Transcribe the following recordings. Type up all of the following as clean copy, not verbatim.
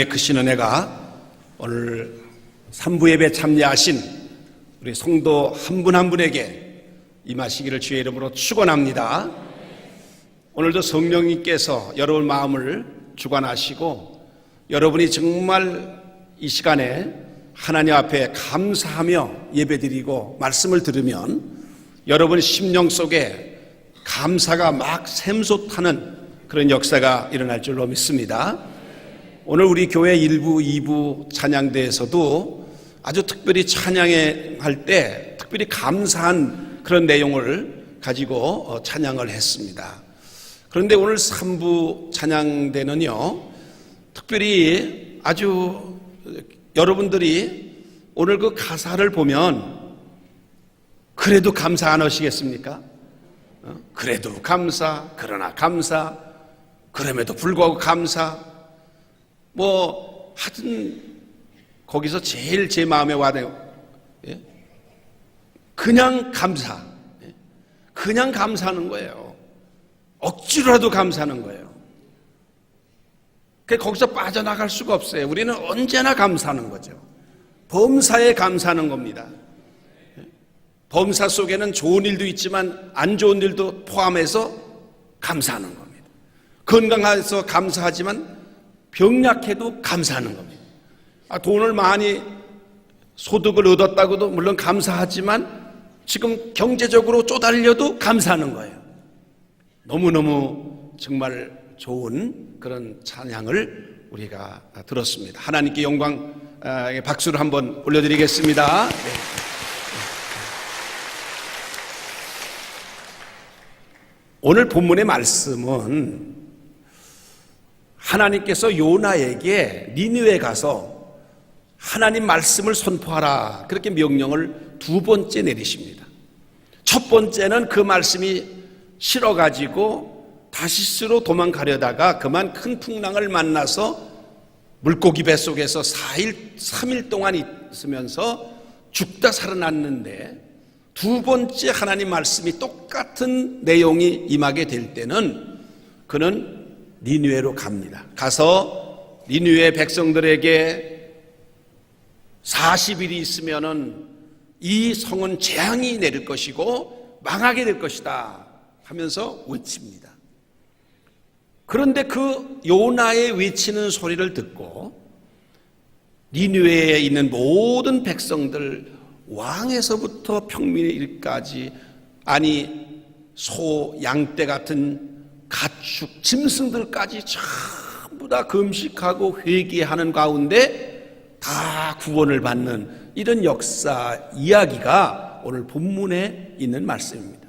크신 은혜가 오늘 3부 예배 참여하신 우리 성도 한 분 한 분에게 임하시기를 주의 이름으로 축원합니다. 오늘도 성령님께서 여러분 마음을 주관하시고 여러분이 정말 이 시간에 하나님 앞에 감사하며 예배드리고 말씀을 들으면 여러분 심령 속에 감사가 막 샘솟하는 그런 역사가 일어날 줄로 믿습니다. 오늘 우리 교회 1부, 2부 찬양대에서도 아주 특별히 찬양할 때 특별히 감사한 그런 내용을 가지고 찬양을 했습니다. 그런데 오늘 3부 찬양대는요, 특별히 아주 여러분들이 오늘 그 가사를 보면 그래도 감사 안 하시겠습니까? 그래도 감사, 그러나 감사, 그럼에도 불구하고 감사, 하여튼 거기서 제일 제 마음에 와닿아요. 그냥 감사, 그냥 감사하는 거예요. 억지로라도 감사하는 거예요. 거기서 빠져나갈 수가 없어요. 우리는 언제나 감사하는 거죠. 범사에 감사하는 겁니다. 범사 속에는 좋은 일도 있지만 안 좋은 일도 포함해서 감사하는 겁니다. 건강해서 감사하지만 병약해도 감사하는 겁니다. 돈을 많이 소득을 얻었다고도 물론 감사하지만 지금 경제적으로 쪼달려도 감사하는 거예요. 너무너무 정말 좋은 그런 찬양을 우리가 들었습니다. 하나님께 영광, 박수를 한번 올려드리겠습니다. 네. 오늘 본문의 말씀은 하나님께서 요나에게 니느웨에 가서 하나님 말씀을 선포하라 그렇게 명령을 두 번째 내리십니다. 첫 번째는 그 말씀이 싫어가지고 다시스로 도망가려다가 그만 큰 풍랑을 만나서 물고기 뱃속에서 3일 동안 있으면서 죽다 살아났는데, 두 번째 하나님 말씀이 똑같은 내용이 임하게 될 때는 그는 니느웨로 갑니다. 가서 니느웨 백성들에게 40일이 있으면은 이 성은 재앙이 내릴 것이고 망하게 될 것이다 하면서 외칩니다. 그런데 그 요나의 외치는 소리를 듣고 니느웨에 있는 모든 백성들, 왕에서부터 평민일까지, 아니 소, 양떼 같은 가축, 짐승들까지 전부 다 금식하고 회개하는 가운데 다 구원을 받는 이런 역사 이야기가 오늘 본문에 있는 말씀입니다.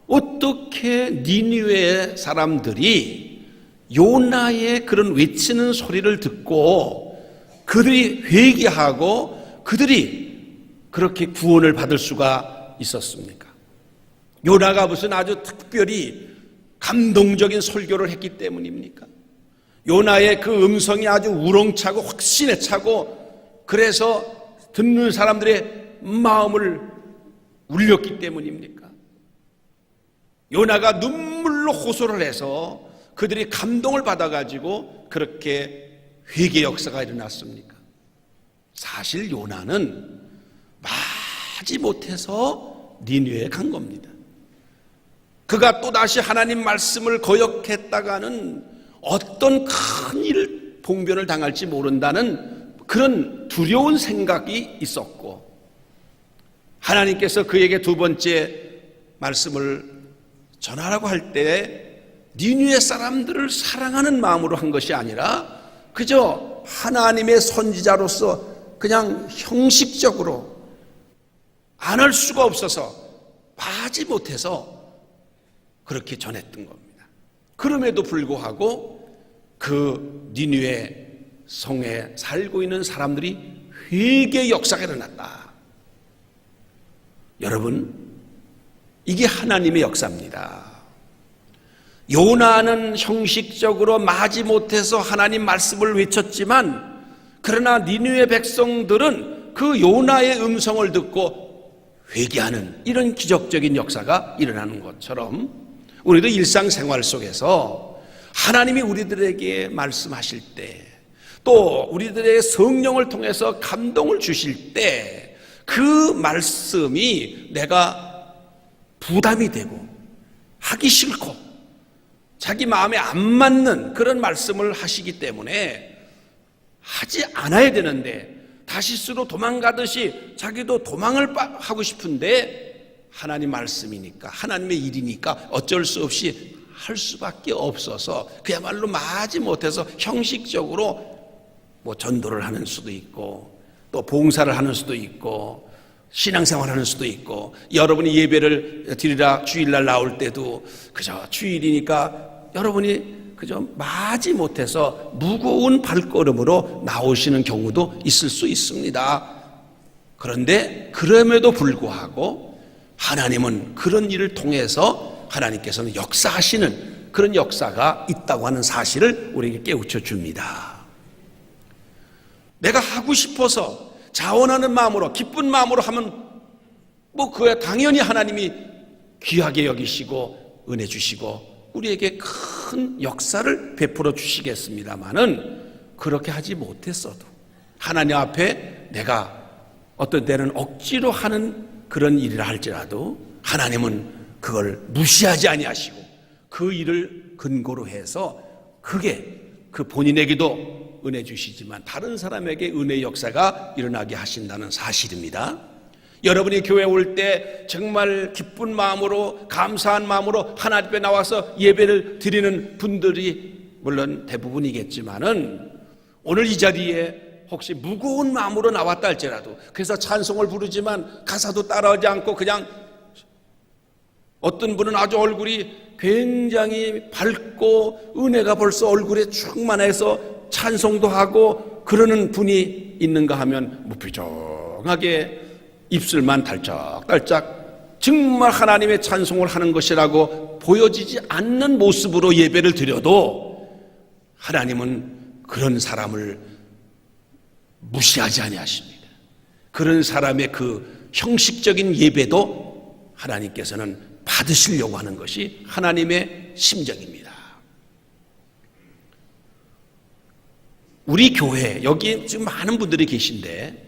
어떻게 니느웨 사람들이 요나의 그런 외치는 소리를 듣고 그들이 회개하고 그들이 그렇게 구원을 받을 수가 있었습니까? 요나가 무슨 아주 특별히 감동적인 설교를 했기 때문입니까? 요나의 그 음성이 아주 우렁차고 확신에 차고 그래서 듣는 사람들의 마음을 울렸기 때문입니까? 요나가 눈물로 호소를 해서 그들이 감동을 받아가지고 그렇게 회개 역사가 일어났습니까? 사실 요나는 마지못해서 니느웨에 간 겁니다. 그가 또다시 하나님 말씀을 거역했다가는 어떤 큰일 봉변을 당할지 모른다는 그런 두려운 생각이 있었고, 하나님께서 그에게 두 번째 말씀을 전하라고 할 때 니느웨 사람들을 사랑하는 마음으로 한 것이 아니라 그저 하나님의 선지자로서 그냥 형식적으로 안 할 수가 없어서 마지못해서 그렇게 전했던 겁니다. 그럼에도 불구하고 그 니느웨 성에 살고 있는 사람들이 회개의 역사가 일어났다. 여러분, 이게 하나님의 역사입니다. 요나는 형식적으로 마지못해서 하나님 말씀을 외쳤지만, 그러나 니느웨 백성들은 그 요나의 음성을 듣고 회개하는 이런 기적적인 역사가 일어나는 것처럼 우리도 일상생활 속에서 하나님이 우리들에게 말씀하실 때, 또 우리들의 성령을 통해서 감동을 주실 때 그 말씀이 내가 부담이 되고 하기 싫고 자기 마음에 안 맞는 그런 말씀을 하시기 때문에 하지 않아야 되는데 다시스로 도망가듯이 자기도 도망을 하고 싶은데 하나님 말씀이니까, 하나님의 일이니까 어쩔 수 없이 할 수밖에 없어서 그야말로 마지 못해서 형식적으로 뭐 전도를 하는 수도 있고 또 봉사를 하는 수도 있고 신앙생활 하는 수도 있고, 여러분이 예배를 드리라 주일날 나올 때도 그저 주일이니까 여러분이 그저 마지 못해서 무거운 발걸음으로 나오시는 경우도 있을 수 있습니다. 그런데 그럼에도 불구하고 하나님은 그런 일을 통해서 하나님께서는 역사하시는 그런 역사가 있다고 하는 사실을 우리에게 깨우쳐 줍니다. 내가 하고 싶어서 자원하는 마음으로 기쁜 마음으로 하면 뭐 그야 당연히 하나님이 귀하게 여기시고 은혜 주시고 우리에게 큰 역사를 베풀어 주시겠습니다마는, 그렇게 하지 못했어도 하나님 앞에 내가 어떤 때는 억지로 하는 그런 일이라 할지라도 하나님은 그걸 무시하지 아니하시고 그 일을 근거로 해서 그게 그 본인에게도 은혜 주시지만 다른 사람에게 은혜의 역사가 일어나게 하신다는 사실입니다. 여러분이 교회 올 때 정말 기쁜 마음으로 감사한 마음으로 하나님 앞에 나와서 예배를 드리는 분들이 물론 대부분이겠지만은 오늘 이 자리에 혹시 무거운 마음으로 나왔다 할지라도, 그래서 찬송을 부르지만 가사도 따라오지 않고 그냥 어떤 분은 아주 얼굴이 굉장히 밝고 은혜가 벌써 얼굴에 충만해서 찬송도 하고 그러는 분이 있는가 하면 무표정하게 입술만 달짝달짝 정말 하나님의 찬송을 하는 것이라고 보여지지 않는 모습으로 예배를 드려도 하나님은 그런 사람을 무시하지 아니하십니다. 그런 사람의 그 형식적인 예배도 하나님께서는 받으시려고 하는 것이 하나님의 심정입니다. 우리 교회 여기 지금 많은 분들이 계신데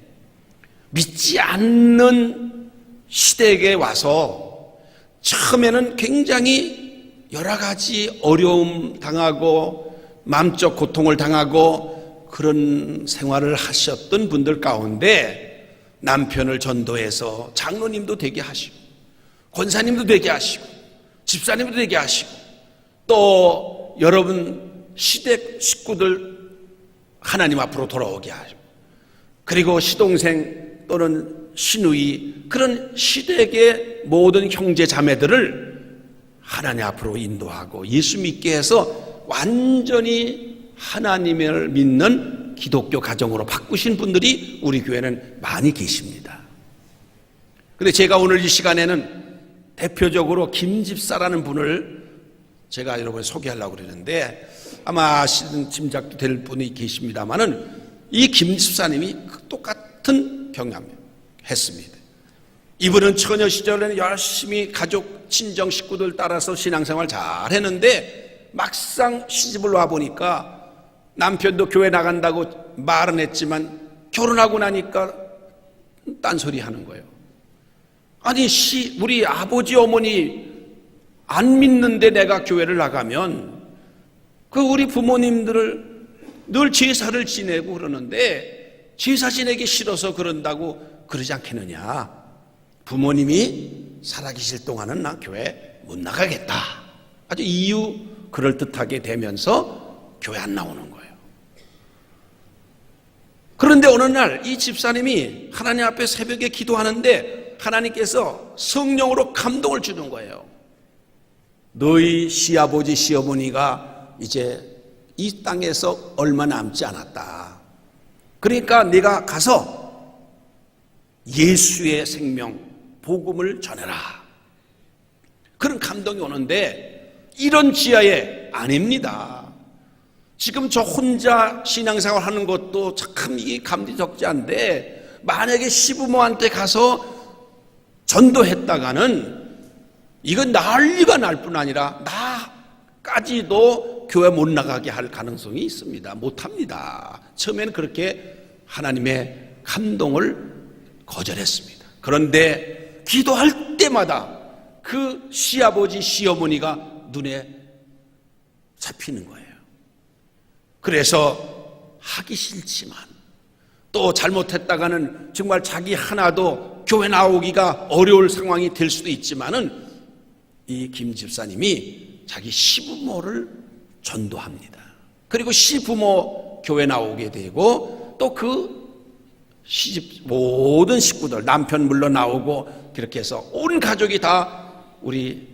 믿지 않는 시대에 와서 처음에는 굉장히 여러 가지 어려움 당하고 마음적 고통을 당하고 그런 생활을 하셨던 분들 가운데 남편을 전도해서 장로님도 되게 하시고 권사님도 되게 하시고 집사님도 되게 하시고 또 여러분 시댁 식구들 하나님 앞으로 돌아오게 하시고, 그리고 시동생 또는 시누이 그런 시댁의 모든 형제 자매들을 하나님 앞으로 인도하고 예수 믿게 해서 완전히 하나님을 믿는 기독교 가정으로 바꾸신 분들이 우리 교회는 많이 계십니다. 그런데 제가 오늘 이 시간에는 대표적으로 김 집사라는 분을 제가 여러분 소개하려고 그러는데, 아마 아시는 짐작도 될 분이 계십니다만은 이 김 집사님이 똑같은 경험을 했습니다. 이분은 처녀 시절에는 열심히 가족 친정 식구들 따라서 신앙생활 잘 했는데 막상 시집을 와 보니까 남편도 교회 나간다고 말은 했지만 결혼하고 나니까 딴소리 하는 거예요. 아니 우리 아버지 어머니 안 믿는데 내가 교회를 나가면 그 우리 부모님들을 늘 제사를 지내고 그러는데 제사 지내기 싫어서 그런다고 그러지 않겠느냐. 부모님이 살아계실 동안은 나 교회 못 나가겠다. 아주 이유 그럴듯하게 되면서 교회 안 나오는 거예요. 그런데 어느 날 이 집사님이 하나님 앞에 새벽에 기도하는데 하나님께서 성령으로 감동을 주는 거예요. 너희 시아버지 시어머니가 이제 이 땅에서 얼마 남지 않았다. 그러니까 네가 가서 예수의 생명 복음을 전해라. 그런 감동이 오는데 이런 지하에 아닙니다. 지금 저 혼자 신앙생활 하는 것도 참 이게 감지적지한데 만약에 시부모한테 가서 전도했다가는 이건 난리가 날 뿐 아니라 나까지도 교회 못 나가게 할 가능성이 있습니다. 못합니다. 처음에는 그렇게 하나님의 감동을 거절했습니다. 그런데 기도할 때마다 그 시아버지 시어머니가 눈에 잡히는 거예요. 그래서 하기 싫지만 또 잘못했다가는 정말 자기 하나도 교회 나오기가 어려울 상황이 될 수도 있지만은 이 김 집사님이 자기 시부모를 전도합니다. 그리고 시부모 교회 나오게 되고 또 그 시집 모든 식구들, 남편 물론 나오고 그렇게 해서 온 가족이 다 우리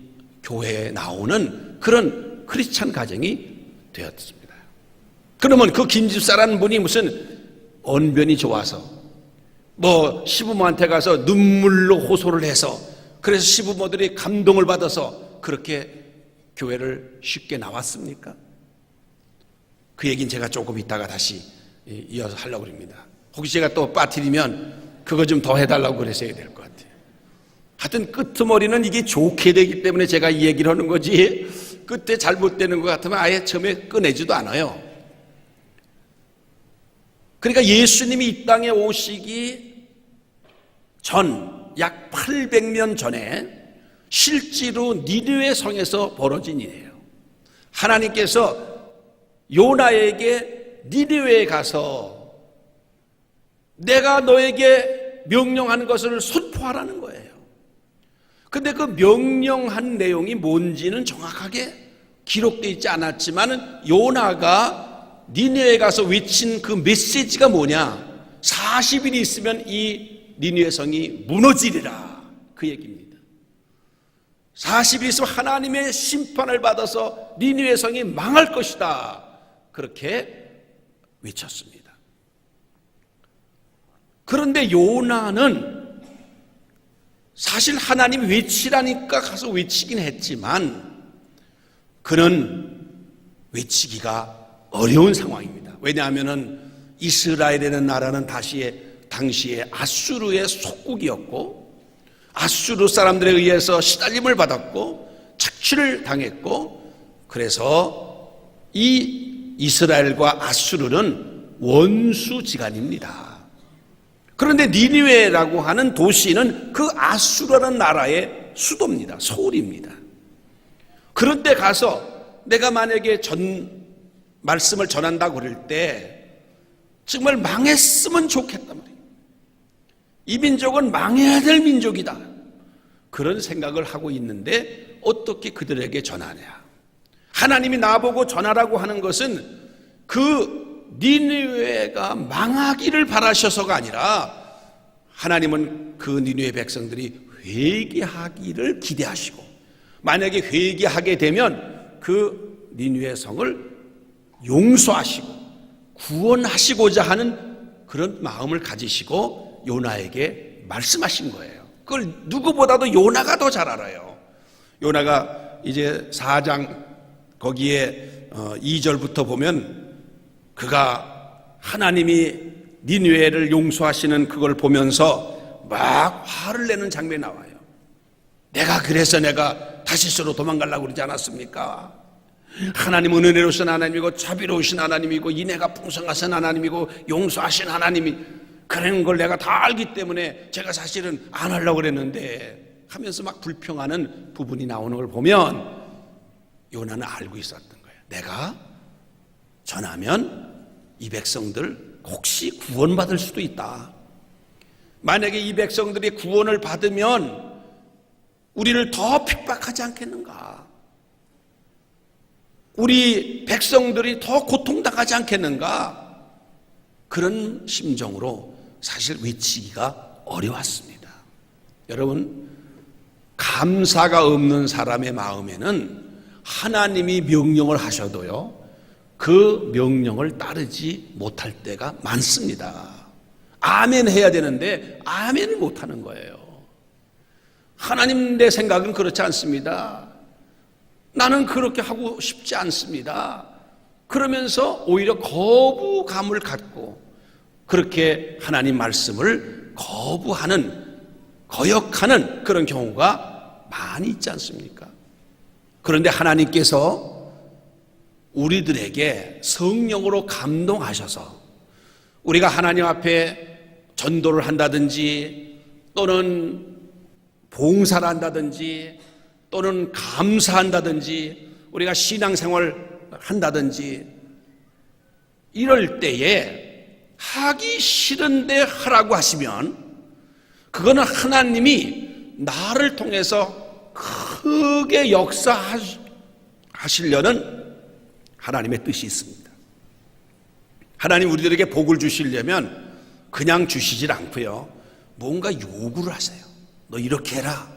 교회에 나오는 그런 크리스찬 가정이 되었습니다. 그러면 그 김 집사라는 분이 무슨 언변이 좋아서 뭐 시부모한테 가서 눈물로 호소를 해서 그래서 시부모들이 감동을 받아서 그렇게 교회를 쉽게 나왔습니까? 그 얘기는 제가 조금 이따가 다시 이어서 하려고 합니다. 혹시 제가 또 빠뜨리면 그거 좀 더 해달라고 그러셔야 될 것 같아요. 하여튼 끄트머리는 이게 좋게 되기 때문에 제가 이 얘기를 하는 거지 끝에 잘못되는 것 같으면 아예 처음에 꺼내지도 않아요. 그러니까 예수님이 이 땅에 오시기 전 약 800년 전에 실제로 니느웨 성에서 벌어진 일이에요. 하나님께서 요나에게 니느웨에 가서 내가 너에게 명령하는 것을 선포하라는 거예요. 근데 그 명령한 내용이 뭔지는 정확하게 기록되어 있지 않았지만 요나가 니느웨에 가서 외친 그 메시지가 뭐냐? 40일이 있으면 이 니느웨 성이 무너지리라, 그 얘기입니다. 40일 있으면 하나님의 심판을 받아서 니느웨 성이 망할 것이다, 그렇게 외쳤습니다. 그런데 요나는 사실 하나님이 외치라니까 가서 외치긴 했지만 그는 외치기가 어려운 상황입니다. 왜냐하면 이스라엘이라는 나라는 당시에 아수르의 속국이었고 아수르 사람들에 의해서 시달림을 받았고 착취를 당했고 그래서 이 이스라엘과 아수르는 원수지간입니다. 그런데 니느웨라고 하는 도시는 그 아수르라는 나라의 수도입니다. 서울입니다. 그런 데 가서 내가 만약에 말씀을 전한다고 그럴 때 정말 망했으면 좋겠단 말이에요. 이 민족은 망해야 될 민족이다, 그런 생각을 하고 있는데 어떻게 그들에게 전하냐? 하나님이 나보고 전하라고 하는 것은 그 니느웨가 망하기를 바라셔서가 아니라 하나님은 그 니느웨 백성들이 회개하기를 기대하시고 만약에 회개하게 되면 그 니느웨 성을 용서하시고 구원하시고자 하는 그런 마음을 가지시고 요나에게 말씀하신 거예요. 그걸 누구보다도 요나가 더 잘 알아요. 요나가 이제 4장 거기에 2절부터 보면 그가 하나님이 니느웨를 용서하시는 그걸 보면서 막 화를 내는 장면이 나와요. 그래서 내가 다시스로 도망가려고 그러지 않았습니까? 하나님은 은혜로우신 하나님이고 자비로우신 하나님이고 인애가 풍성하신 하나님이고 용서하신 하나님이 그런 걸 내가 다 알기 때문에 제가 사실은 안 하려고 그랬는데 하면서 막 불평하는 부분이 나오는 걸 보면 요나는 알고 있었던 거예요. 내가 전하면 이 백성들 혹시 구원받을 수도 있다. 만약에 이 백성들이 구원을 받으면 우리를 더 핍박하지 않겠는가? 우리 백성들이 더 고통당하지 않겠는가? 그런 심정으로 사실 외치기가 어려웠습니다. 여러분, 감사가 없는 사람의 마음에는 하나님이 명령을 하셔도요, 그 명령을 따르지 못할 때가 많습니다. 아멘 해야 되는데 아멘을 못하는 거예요. 하나님, 내 생각은 그렇지 않습니다. 나는 그렇게 하고 싶지 않습니다. 그러면서 오히려 거부감을 갖고 그렇게 하나님 말씀을 거역하는 그런 경우가 많이 있지 않습니까? 그런데 하나님께서 우리들에게 성령으로 감동하셔서 우리가 하나님 앞에 전도를 한다든지 또는 봉사를 한다든지 또는 감사한다든지 우리가 신앙생활을 한다든지 이럴 때에 하기 싫은데 하라고 하시면 그거는 하나님이 나를 통해서 크게 역사하시려는 하나님의 뜻이 있습니다. 하나님 우리들에게 복을 주시려면 그냥 주시질 않고요, 뭔가 요구를 하세요. 너 이렇게 해라.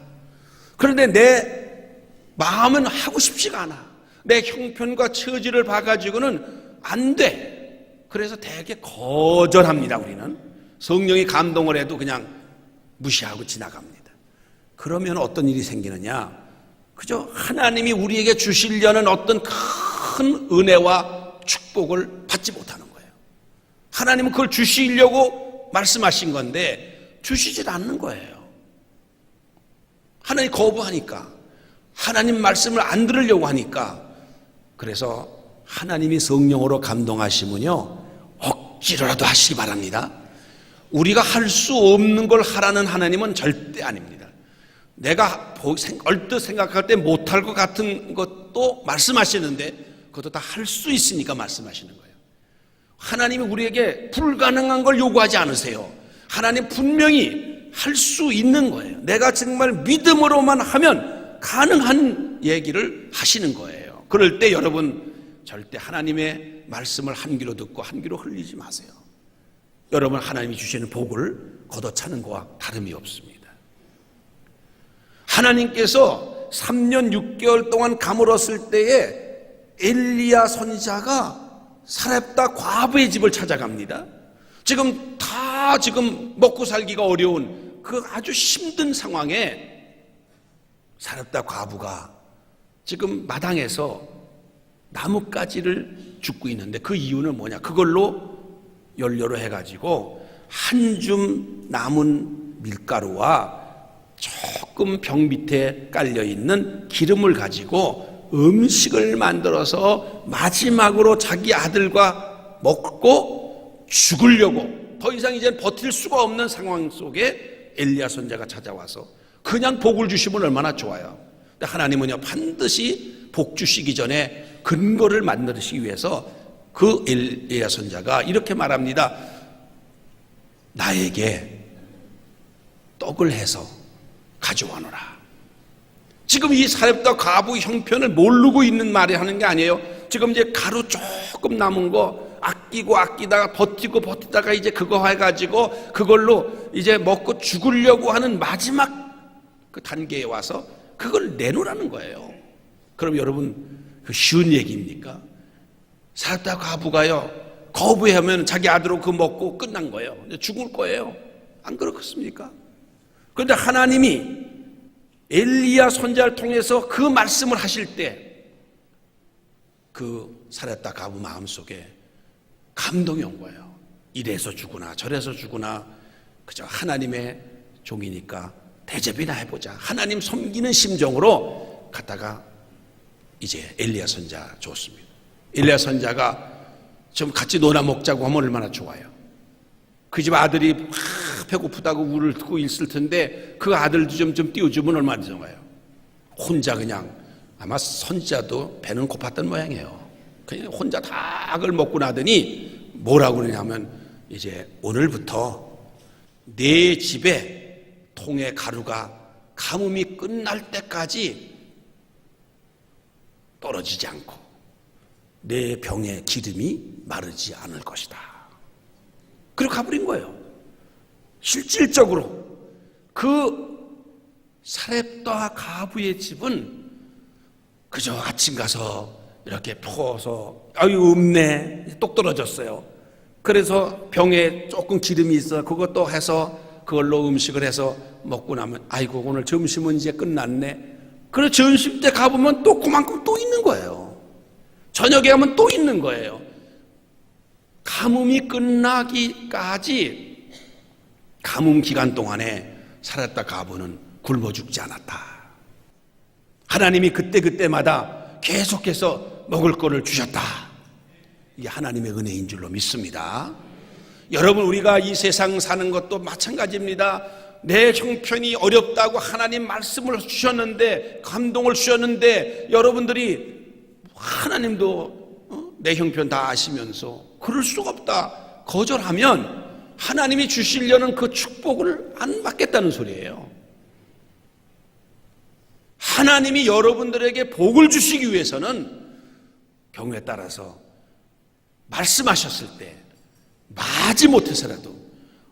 그런데 내 마음은 하고 싶지가 않아. 내 형편과 처지를 봐가지고는 안 돼. 그래서 되게 거절합니다. 우리는 성령이 감동을 해도 그냥 무시하고 지나갑니다. 그러면 어떤 일이 생기느냐, 그저 하나님이 우리에게 주시려는 어떤 큰 은혜와 축복을 받지 못하는 거예요. 하나님은 그걸 주시려고 말씀하신 건데 주시질 않는 거예요. 하나님 거부하니까, 하나님 말씀을 안 들으려고 하니까. 그래서 하나님이 성령으로 감동하시면요, 억지로라도 하시기 바랍니다. 우리가 할 수 없는 걸 하라는 하나님은 절대 아닙니다. 내가 얼뜻 생각할 때 못할 것 같은 것도 말씀하시는데 그것도 다 할 수 있으니까 말씀하시는 거예요. 하나님이 우리에게 불가능한 걸 요구하지 않으세요. 하나님 분명히 할 수 있는 거예요. 내가 정말 믿음으로만 하면 가능한 얘기를 하시는 거예요. 그럴 때 여러분 절대 하나님의 말씀을 한 귀로 듣고 한 귀로 흘리지 마세요. 여러분 하나님이 주시는 복을 걷어차는 것과 다름이 없습니다. 하나님께서 3년 6개월 동안 가물었을 때에 엘리야 선지자가 사렙다 과부의 집을 찾아갑니다. 지금 먹고 살기가 어려운 그 아주 힘든 상황에 사렙다 과부가 지금 마당에서 나뭇가지를 줍고 있는데 그 이유는 뭐냐? 그걸로 연료로 해가지고 한 줌 남은 밀가루와 조금 병 밑에 깔려있는 기름을 가지고 음식을 만들어서 마지막으로 자기 아들과 먹고 죽으려고, 더 이상 이제 버틸 수가 없는 상황 속에 엘리야 선지자가 찾아와서 그냥 복을 주시면 얼마나 좋아요. 근데 하나님은요, 반드시 복 주시기 전에 근거를 만들시기 위해서 그 엘리야 선지자가 이렇게 말합니다. 나에게 떡을 해서 가져와노라. 지금 이 사렙다 과부 형편을 모르고 있는 말이 하는 게 아니에요. 지금 이제 가루 조금 남은 거 아끼다가 버티다가 이제 그거 해가지고 그걸로 이제 먹고 죽으려고 하는 마지막 그 단계에 와서 그걸 내놓으라는 거예요. 그럼 여러분 그 쉬운 얘기입니까? 사렙다 과부가요, 거부하면 자기 아들로 그 먹고 끝난 거예요. 죽을 거예요. 안 그렇겠습니까? 그런데 하나님이 엘리야 선지자를 통해서 그 말씀을 하실 때 그 사렙다 과부 마음속에 감동이 온 거예요. 이래서 주구나 저래서 주구나, 그저 하나님의 종이니까 대접이나 해보자, 하나님 섬기는 심정으로 갔다가 이제 엘리야 선지자 줬습니다. 엘리야 선지자가 좀 같이 놀아 먹자고 하면 얼마나 좋아요. 그 집 아들이 배고프다고 울을 듣고 있을 텐데 그 아들도 좀 띄워주면 얼마나 좋아요. 혼자 그냥, 아마 선지자도 배는 고팠던 모양이에요. 그냥 혼자 닭을 먹고 나더니 뭐라고 그러냐면, 이제 오늘부터 내 집에 통에 가루가 가뭄이 끝날 때까지 떨어지지 않고 내 병에 기름이 마르지 않을 것이다. 그리고 가버린 거예요. 실질적으로 그 사렙다 과부의 집은 그저 아침 가서 이렇게 퍼서 아유 없네, 똑 떨어졌어요. 그래서 병에 조금 기름이 있어 그것도 해서 그걸로 음식을 해서 먹고 나면 아이고 오늘 점심은 이제 끝났네. 그래서 점심 때 가보면 또 그만큼 또 있는 거예요. 저녁에 가면 또 있는 거예요. 가뭄이 끝나기까지, 가뭄 기간 동안에 사렙다 과부는 굶어 죽지 않았다. 하나님이 그때마다 계속해서 먹을 거를 주셨다. 이게 하나님의 은혜인 줄로 믿습니다. 여러분, 우리가 이 세상 사는 것도 마찬가지입니다. 내 형편이 어렵다고 하나님 말씀을 주셨는데, 감동을 주셨는데, 여러분들이 하나님도 내 형편 다 아시면서 그럴 수가 없다 거절하면 하나님이 주시려는 그 축복을 안 받겠다는 소리예요. 하나님이 여러분들에게 복을 주시기 위해서는 경우에 따라서 말씀하셨을 때 마지 못해서라도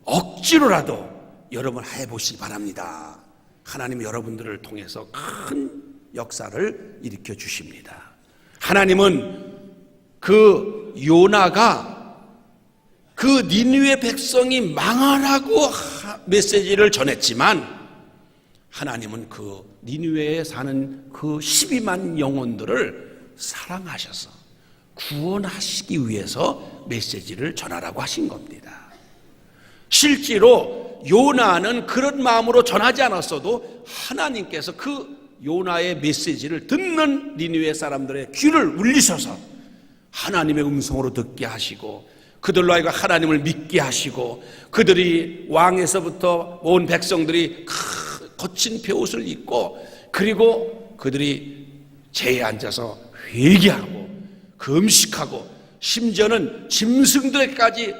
억지로라도 여러분 해보시기 바랍니다. 하나님 여러분들을 통해서 큰 역사를 일으켜 주십니다. 하나님은 그 요나가 그 니느웨 백성이 망하라고 메시지를 전했지만 하나님은 그 니느웨에 사는 그 12만 영혼들을 사랑하셔서 구원하시기 위해서 메시지를 전하라고 하신 겁니다. 실제로 요나는 그런 마음으로 전하지 않았어도 하나님께서 그 요나의 메시지를 듣는 니느웨 사람들의 귀를 울리셔서 하나님의 음성으로 듣게 하시고 그들로 하여금 하나님을 믿게 하시고 그들이 왕에서부터 온 백성들이 거친 베옷을 입고 그리고 그들이 제에 앉아서 회개하고 금식하고 심지어는 짐승들에게까지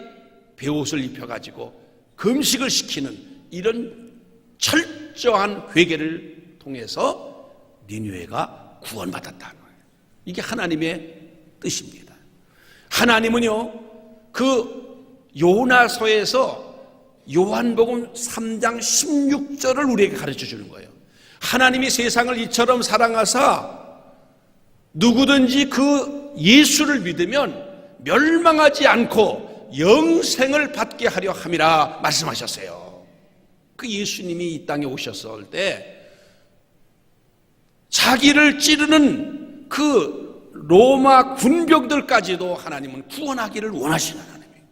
베옷을 입혀가지고 금식을 시키는 이런 철저한 회개를 통해서 니느웨가 구원받았다는 거예요. 이게 하나님의 뜻입니다. 하나님은요 그 요나서에서 요한복음 3장 16절을 우리에게 가르쳐 주는 거예요. 하나님이 세상을 이처럼 사랑하사 누구든지 그 예수를 믿으면 멸망하지 않고 영생을 받게 하려 함이라 말씀하셨어요. 그 예수님이 이 땅에 오셨을 때 자기를 찌르는 그 로마 군병들까지도 하나님은 구원하기를 원하시는 하나님이에요.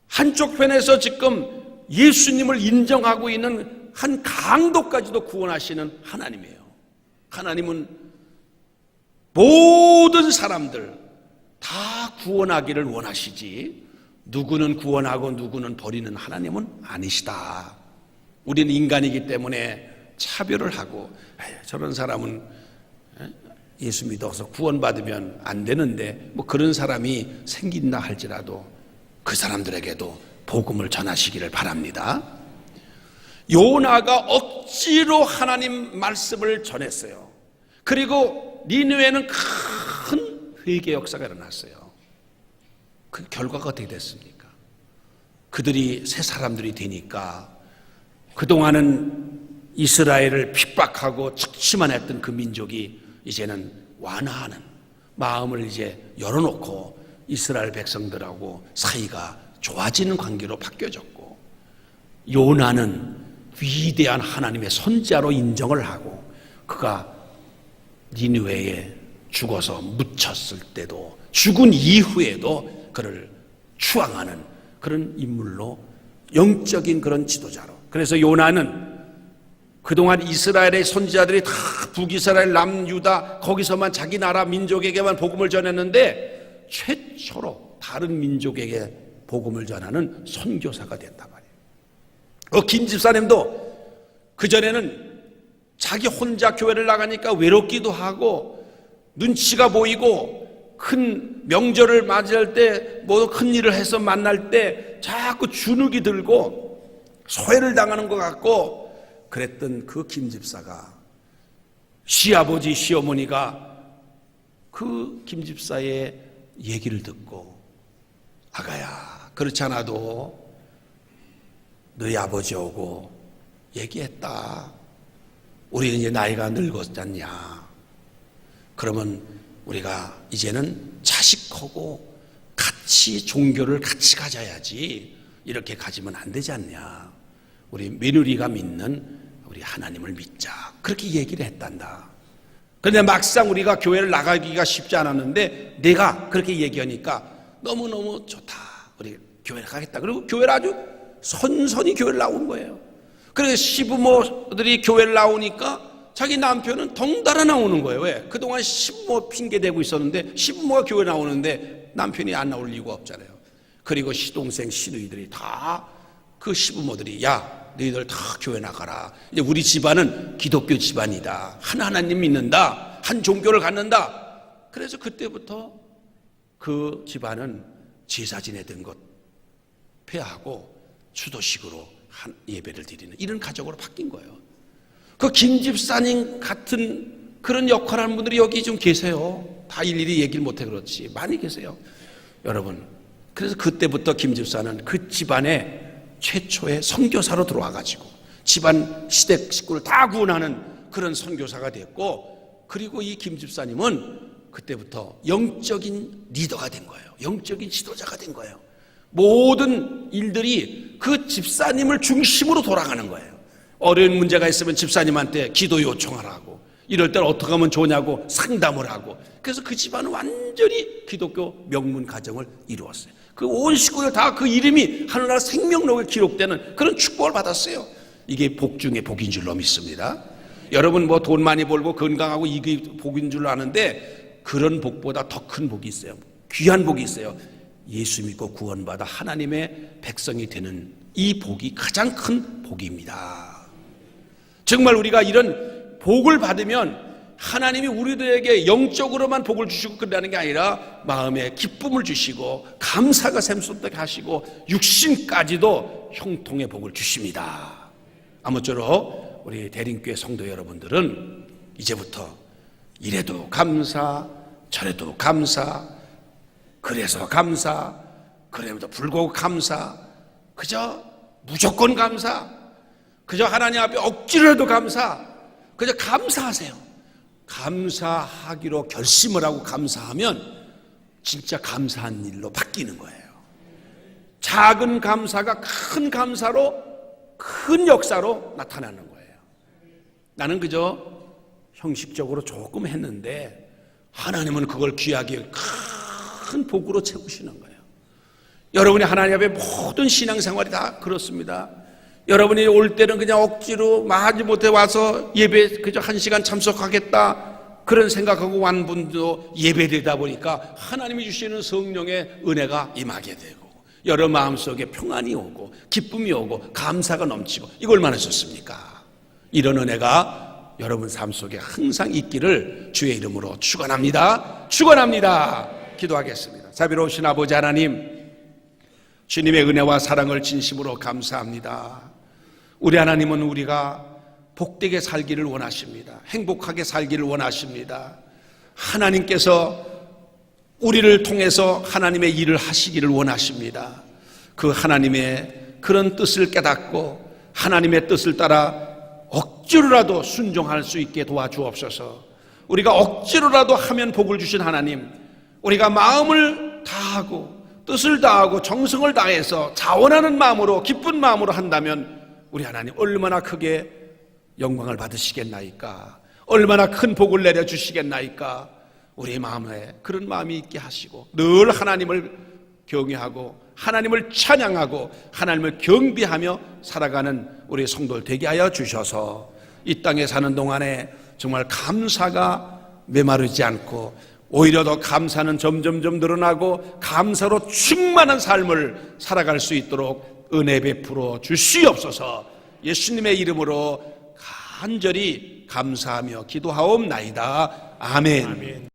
한쪽 편에서 지금 예수님을 인정하고 있는 한 강도까지도 구원하시는 하나님이에요. 하나님은 모든 사람들 다 구원하기를 원하시지 누구는 구원하고 누구는 버리는 하나님은 아니시다. 우리는 인간이기 때문에 차별을 하고 저런 사람은 예수 믿어서 구원받으면 안 되는데 뭐 그런 사람이 생긴다 할지라도 그 사람들에게도 복음을 전하시기를 바랍니다. 요나가 억지로 하나님 말씀을 전했어요. 그리고 니느웨는 큰 회개 역사가 일어났어요. 그 결과가 어떻게 됐습니까? 그들이 새 사람들이 되니까 그동안은 이스라엘을 핍박하고 착취만 했던 그 민족이 이제는 완화하는 마음을 이제 열어놓고 이스라엘 백성들하고 사이가 좋아지는 관계로 바뀌어졌고 요나는 위대한 하나님의 선지자로 인정을 하고 그가 니느웨에 죽어서 묻혔을 때도 죽은 이후에도 그를 추앙하는 그런 인물로 영적인 그런 지도자로 그래서 요나는 그동안 이스라엘의 선지자들이 다 북이스라엘 남유다 거기서만 자기 나라 민족에게만 복음을 전했는데 최초로 다른 민족에게 복음을 전하는 선교사가 됐단 말이에요. 김 집사님도 그전에는 자기 혼자 교회를 나가니까 외롭기도 하고 눈치가 보이고 큰 명절을 맞이할 때 뭐 큰 일을 해서 만날 때 자꾸 주눅이 들고 소외를 당하는 것 같고 그랬던 그 김 집사가 시아버지 시어머니가 그 김 집사의 얘기를 듣고 아가야 그렇지 않아도 너희 아버지 오고 얘기했다. 우리 이제 나이가 늙었잖냐. 그러면 우리가 이제는 자식하고 같이 종교를 같이 가져야지 이렇게 가지면 안 되지 않냐. 우리 며느리가 믿는 우리 하나님을 믿자. 그렇게 얘기를 했단다. 그런데 막상 우리가 교회를 나가기가 쉽지 않았는데 내가 그렇게 얘기하니까 너무너무 좋다. 우리 교회를 가겠다. 그리고 교회를 아주 선선히 교회를 나오는 거예요. 그래서 시부모들이 교회를 나오니까 자기 남편은 덩달아 나오는 거예요. 왜? 그동안 시부모 핑계대고 있었는데 시부모가 교회 나오는데 남편이 안 나올 이유가 없잖아요. 그리고 시동생 시누이들이 다 그 시부모들이 야 너희들 다 교회 나가라. 이제 우리 집안은 기독교 집안이다. 한 하나님 믿는다. 한 종교를 갖는다. 그래서 그때부터 그 집안은 제사 지내던 것 폐하고 추도식으로 한 예배를 드리는 이런 가족으로 바뀐 거예요. 그 김 집사님 같은 그런 역할을 하는 분들이 여기 좀 계세요. 다 일일이 얘기를 못해 그렇지 많이 계세요. 여러분, 그래서 그때부터 김 집사는 그 집안의 최초의 선교사로 들어와가지고 집안 시댁 식구를 다 구원하는 그런 선교사가 됐고, 그리고 이 김 집사님은 그때부터 영적인 리더가 된 거예요. 영적인 지도자가 된 거예요. 모든 일들이 그 집사님을 중심으로 돌아가는 거예요. 어려운 문제가 있으면 집사님한테 기도 요청하라고, 이럴 때 어떻게 하면 좋냐고 상담을 하고, 그래서 그 집안은 완전히 기독교 명문 가정을 이루었어요. 그 온 식구들 다 그 이름이 하늘나라 생명록에 기록되는 그런 축복을 받았어요. 이게 복 중에 복인 줄로 믿습니다. 여러분 뭐 돈 많이 벌고 건강하고 이게 복인 줄로 아는데 그런 복보다 더 큰 복이 있어요. 귀한 복이 있어요. 예수 믿고 구원받아 하나님의 백성이 되는 이 복이 가장 큰 복입니다. 정말 우리가 이런 복을 받으면 하나님이 우리들에게 영적으로만 복을 주시고 끝나는 게 아니라 마음에 기쁨을 주시고 감사가 샘솟게 하시고 육신까지도 형통의 복을 주십니다. 아무쪼록 우리 대림교회 성도 여러분들은 이제부터 이래도 감사, 저래도 감사, 그래서 감사, 그래도 불구하고 감사, 그저 무조건 감사, 그저 하나님 앞에 억지로라도 감사, 그저 감사하세요. 감사하기로 결심을 하고 감사하면 진짜 감사한 일로 바뀌는 거예요. 작은 감사가 큰 감사로, 큰 역사로 나타나는 거예요. 나는 그저 형식적으로 조금 했는데 하나님은 그걸 귀하게 큰 복으로 채우시는 거예요. 여러분이 하나님 앞에 모든 신앙생활이 다 그렇습니다. 여러분이 올 때는 그냥 억지로 마지 못해 와서 예배 그저 1시간 참석하겠다 그런 생각하고 완 분도 예배되다 보니까 하나님이 주시는 성령의 은혜가 임하게 되고 여러 마음속에 평안이 오고 기쁨이 오고 감사가 넘치고, 이거 얼마나 좋습니까? 이런 은혜가 여러분 삶 속에 항상 있기를 주의 이름으로 축원합니다. 축원합니다. 기도하겠습니다. 자비로우신 아버지 하나님, 주님의 은혜와 사랑을 진심으로 감사합니다. 우리 하나님은 우리가 복되게 살기를 원하십니다. 행복하게 살기를 원하십니다. 하나님께서 우리를 통해서 하나님의 일을 하시기를 원하십니다. 그 하나님의 그런 뜻을 깨닫고 하나님의 뜻을 따라 억지로라도 순종할 수 있게 도와주옵소서. 우리가 억지로라도 하면 복을 주신 하나님, 우리가 마음을 다하고 뜻을 다하고 정성을 다해서 자원하는 마음으로 기쁜 마음으로 한다면 우리 하나님 얼마나 크게 영광을 받으시겠나이까, 얼마나 큰 복을 내려주시겠나이까. 우리 마음에 그런 마음이 있게 하시고 늘 하나님을 경외하고 하나님을 찬양하고 하나님을 경배하며 살아가는 우리 성도들 되게 하여 주셔서 이 땅에 사는 동안에 정말 감사가 메마르지 않고 오히려 더 감사는 점점점 늘어나고 감사로 충만한 삶을 살아갈 수 있도록 은혜 베풀어 주시옵소서. 예수님의 이름으로 간절히 감사하며 기도하옵나이다. 아멘.